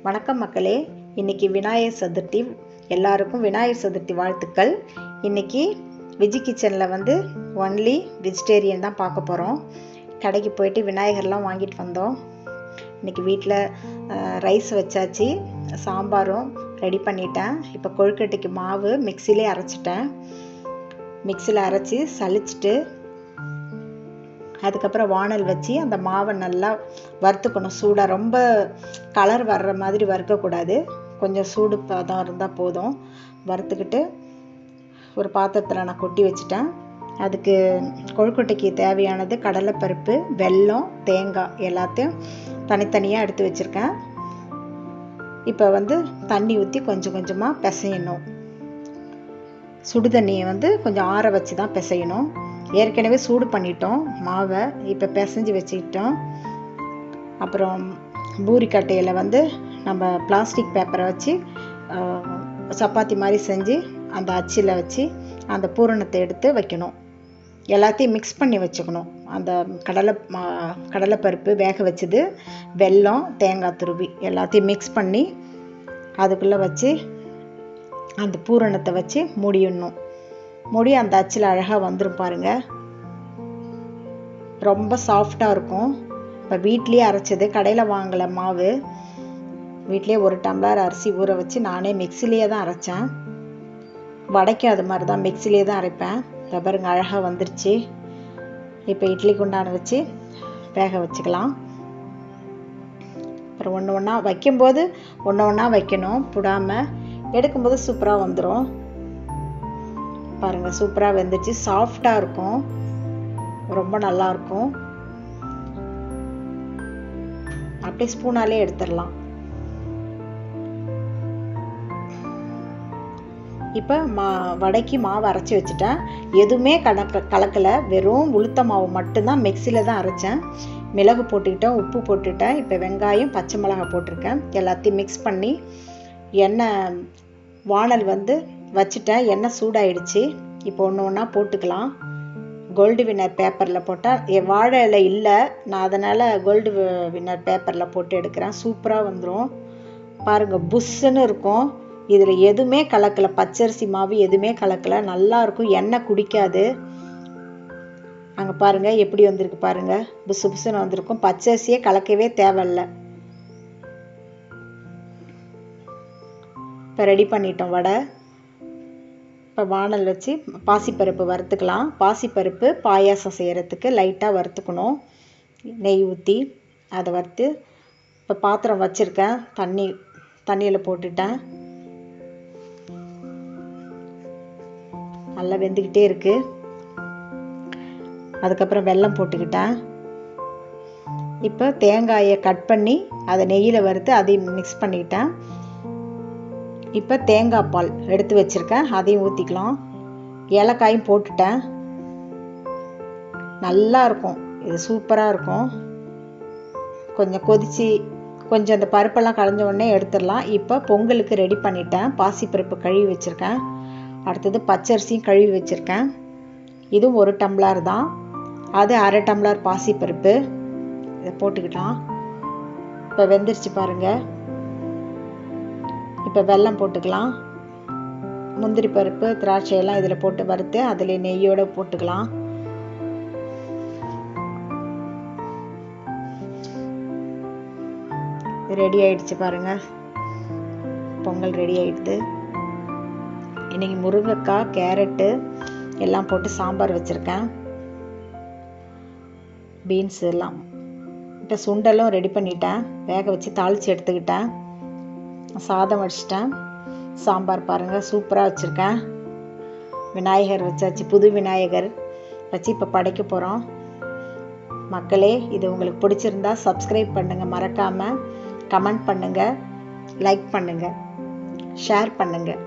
வணக்கம் மக்களே. இன்னைக்கு விநாயகர் சதுர்த்தி. எல்லாருக்கும் விநாயகர் சதுர்த்தி வாழ்த்துக்கள். இன்னைக்கு விஜி கிச்சனில் ஒன்லி வெஜிடேரியன் தான் பார்க்க போகிறோம். கடைக்கு போயிட்டு விநாயகர்லாம் வாங்கிட்டு வந்தோம். இன்னைக்கு வீட்டில் ரைஸ் வச்சாச்சு, சாம்பாரும் ரெடி பண்ணிட்டேன். இப்போ கொழுக்கட்டைக்கு மாவு மிக்சிலே அரைச்சிட்டேன். மிக்சியில் அரைச்சி சலிச்சிட்டு அதுக்கப்புறம் வானல் வச்சு அந்த மாவை நல்லா வறுத்துக்கணும். சூடாக ரொம்ப கலர் வர்ற மாதிரி வறுக்கக்கூடாது, கொஞ்சம் சூடு பதம் இருந்தால் போதும். வறுத்துக்கிட்டு ஒரு பாத்திரத்தில் நான் கொட்டி வச்சுட்டேன். அதுக்கு கொழுக்கட்டைக்கு தேவையானது கடலைப்பருப்பு, வெல்லம், தேங்காய் எல்லாத்தையும் தனித்தனியாக எடுத்து வச்சுருக்கேன். இப்போ தண்ணி ஊற்றி கொஞ்சம் கொஞ்சமாக பிசையணும். சுடு தண்ணியை கொஞ்சம் ஆற வச்சு தான் பிசையணும். ஏற்கனவே சூடு பண்ணிட்டோம் மாவை, இப்போ பிசைஞ்சு வச்சுக்கிட்டோம். அப்புறம் பூரிக்கட்டையில் நம்ம பிளாஸ்டிக் பேப்பரை வச்சு சப்பாத்தி மாதிரி செஞ்சு அந்த அச்சில் வச்சு அந்த பூரணத்தை எடுத்து வைக்கணும். எல்லாத்தையும் மிக்ஸ் பண்ணி வச்சுக்கணும். அந்த கடலைப்பருப்பு வேக வச்சது, வெல்லம், தேங்காய் துருவி எல்லாத்தையும் மிக்ஸ் பண்ணி அதுக்குள்ளே வச்சு அந்த பூரணத்தை வச்சு மூடிடணும். மூடி அந்த அச்சில் அழகாக வந்துடும் பாருங்கள். ரொம்ப சாஃப்டாக இருக்கும். இப்போ வீட்லேயே அரைச்சது, கடையில் வாங்கலை மாவு. வீட்லேயே 1 டம்ளர் அரிசி ஊற வச்சு நானே மிக்சிலேயே தான் அரைச்சேன். வடைக்கும் அது மாதிரி தான் மிக்சிலேயே தான் அரைப்பேன். இதை பாருங்க அழகாக வந்துருச்சு. இப்போ இட்லி குண்டான வச்சு வேக வச்சுக்கலாம். அப்புறம் ஒன்று ஒன்றா வைக்கும்போது ஒன்று ஒன்றா வைக்கணும், புடாமல். எடுக்கும்போது சூப்பராக வந்துடும் பாருங்கள். சூப்பராக வெந்துச்சு, சாஃப்டாக இருக்கும், ரொம்ப நல்லா இருக்கும். அப்படியே ஸ்பூனாலே எடுத்துடலாம். இப்போ வடைக்கு மாவு அரைச்சி வச்சுட்டேன். எதுவுமே கலக்கலை, வெறும் உளுத்த மாவு மட்டும்தான் மிக்சியில் தான் அரைச்சேன். மிளகு போட்டுக்கிட்டேன், உப்பு போட்டுட்டேன். இப்போ வெங்காயம், பச்சை மிளகாய் போட்டிருக்கேன். எல்லாத்தையும் மிக்ஸ் பண்ணி எண்ணெய் வானல் வச்சுட்டேன். எண்ணெய் சூடாயிடுச்சு. இப்போ ஒன்று ஒன்றா போட்டுக்கலாம். கோல்டு வின்னர் பேப்பரில் போட்டால் வாழை இலை இல்லை, நான் அதனால் கோல்டு வின்னர் பேப்பரில் போட்டு எடுக்கிறேன். சூப்பராக வந்துடும் பாருங்கள், புஷ்ஷுன்னு இருக்கும். இதில் எதுவுமே கலக்கலை, பச்சரிசி மாவு எதுவுமே கலக்கலை, நல்லாயிருக்கும், எண்ணெய் குடிக்காது. அங்கே பாருங்கள் எப்படி வந்திருக்கு பாருங்கள், புஷு புஷ்ஷுன்னு வந்திருக்கும். பச்சரிசியே கலக்கவே தேவையில்லை. இப்போ ரெடி பண்ணிட்டோம் வடை. இப்போ வானல் வச்சு பாசிப்பருப்பு வறுத்துக்கலாம். பாசிப்பருப்பு பாயாசம் செய்கிறதுக்கு லைட்டாக வறுத்துக்கணும், நெய் ஊற்றி அதை வறுத்து. இப்போ பாத்திரம் வச்சுருக்கேன், தண்ணியில் போட்டுட்டேன். நல்லா வெந்துக்கிட்டே இருக்குது. அதுக்கப்புறம் வெல்லம் போட்டுக்கிட்டேன். இப்போ தேங்காயை கட் பண்ணி அதை நெய்யில் வறுத்து அதையும் மிக்ஸ் பண்ணிக்கிட்டேன். இப்போ தேங்காய் பால் எடுத்து வச்சுருக்கேன், அதையும் ஊற்றிக்கலாம். ஏலக்காயும் போட்டுட்டேன். நல்லா இருக்கும், இது சூப்பராக இருக்கும். கொஞ்சம் கொதிச்சு கொஞ்சம் அந்த பருப்பெல்லாம் களைஞ்ச உடனே எடுத்துடலாம். இப்போ பொங்கலுக்கு ரெடி பண்ணிட்டேன். பாசிப்பருப்பு கழுவி வச்சுருக்கேன். அடுத்தது பச்சரிசியும் கழுவி வச்சுருக்கேன். இதுவும் 1 டம்ளர் தான். அது அரை டம்ளர் பாசிப்பருப்பு. இதை போட்டுக்கிட்டலாம். இப்போ வெந்துருச்சு பாருங்கள். இப்போ வெல்லம் போட்டுக்கலாம். முந்திரி பருப்பு, திராட்சை எல்லாம் இதில் போட்டு வறுத்து அதில் நெய்யோடு போட்டுக்கலாம். ரெடி ஆயிடுச்சு பாருங்கள், பொங்கல் ரெடி ஆயிடுது. இன்னைக்கு முருங்கைக்காய், கேரட்டு எல்லாம் போட்டு சாம்பார் வச்சுருக்கேன், பீன்ஸ் எல்லாம். இப்போ சுண்டலும் ரெடி பண்ணிட்டேன், வேக வச்சு தாளித்து எடுத்துக்கிட்டேன். சாதம் வடிச்சிட்டேன். சாம்பார் பாருங்கள் சூப்பராக வச்சுருக்கேன். விநாயகர் வச்சாச்சு, புது விநாயகர் வச்சு இப்போ படைக்க போகிறோம். மக்களே, இது உங்களுக்கு பிடிச்சிருந்தா சப்ஸ்கிரைப் பண்ணுங்கள், மறக்காமல் கமெண்ட் பண்ணுங்கள், லைக் பண்ணுங்கள், ஷேர் பண்ணுங்கள்.